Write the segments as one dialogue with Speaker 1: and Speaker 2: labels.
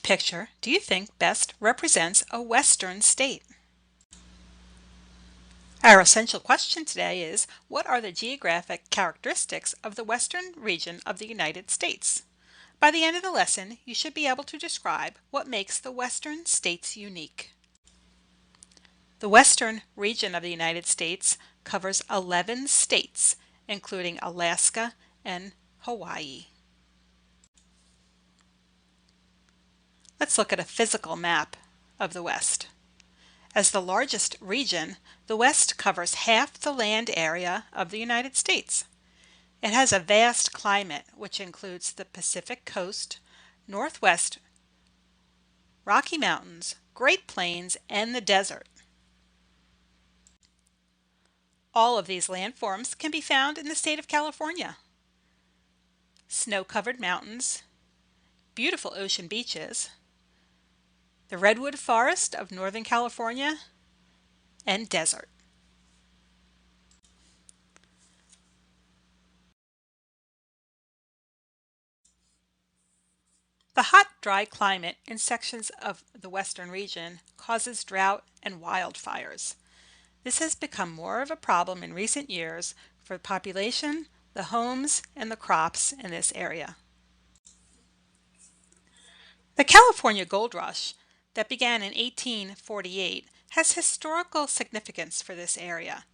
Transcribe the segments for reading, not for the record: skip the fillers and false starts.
Speaker 1: picture do you think best represents a Western state? Our essential question today is, what are the geographic characteristics of the Western region of the United States? By the end of the lesson, you should be able to describe what makes the Western states unique. The Western region of the United States covers 11 states, including Alaska and Hawaii. Let's look at a physical map of the West. As the largest region, the West covers half the land area of the United States. It has a vast climate, which includes the Pacific Coast, Northwest, Rocky Mountains, Great Plains, and the desert. All of these landforms can be found in the state of California. Snow-covered mountains, beautiful ocean beaches, the redwood forest of Northern California, and desert. The hot, dry climate in sections of the western region causes drought and wildfires. This has become more of a problem in recent years for the population, the homes, and the crops in this area. The California Gold Rush that began in 1848 has historical significance for this area.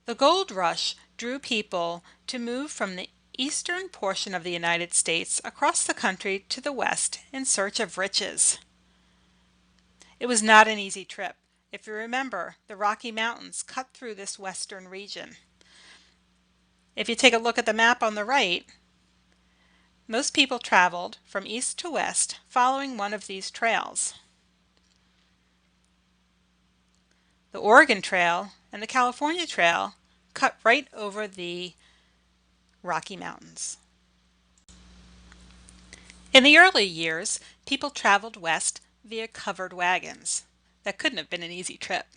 Speaker 1: The gold rush drew people to move from the eastern portion of the United States across the country to the west in search of riches. It was not an easy trip. If you remember, the Rocky Mountains cut through this western region. If you take a look at the map on the right, most people traveled from east to west following one of these trails. The Oregon Trail and the California Trail cut right over the Rocky Mountains. In the early years, people traveled west via covered wagons. That couldn't have been an easy trip.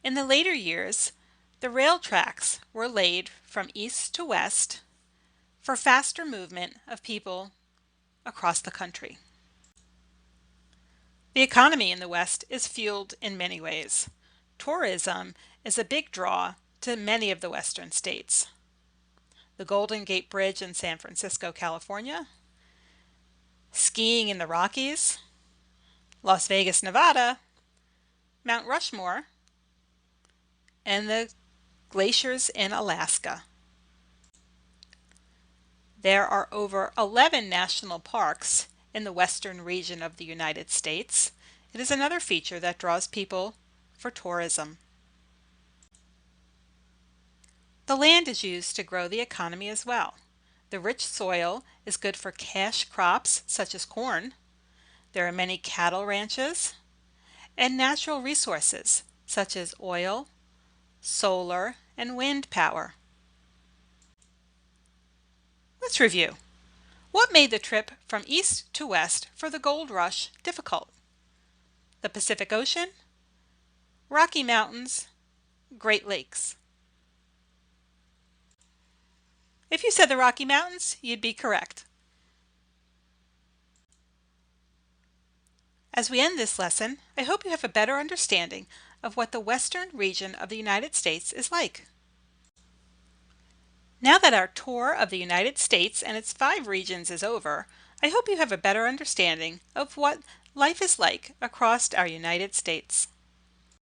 Speaker 1: In the later years, the rail tracks were laid from east to west for faster movement of people across the country. The economy in the West is fueled in many ways. Tourism is a big draw to many of the western states. The Golden Gate Bridge in San Francisco, California, skiing in the Rockies, Las Vegas, Nevada, Mount Rushmore, and the glaciers in Alaska. There are over 11 national parks in the western region of the United States. It is another feature that draws people for tourism. The land is used to grow the economy as well. The rich soil is good for cash crops such as corn. There are many cattle ranches and natural resources such as oil, solar, and wind power. Let's review. What made the trip from east to west for the gold rush difficult? The Pacific Ocean, Rocky Mountains, Great Lakes. If you said the Rocky Mountains, you'd be correct. As we end this lesson, I hope you have a better understanding of what the western region of the United States is like. Now that our tour of the United States and its 5 regions is over, I hope you have a better understanding of what life is like across our United States.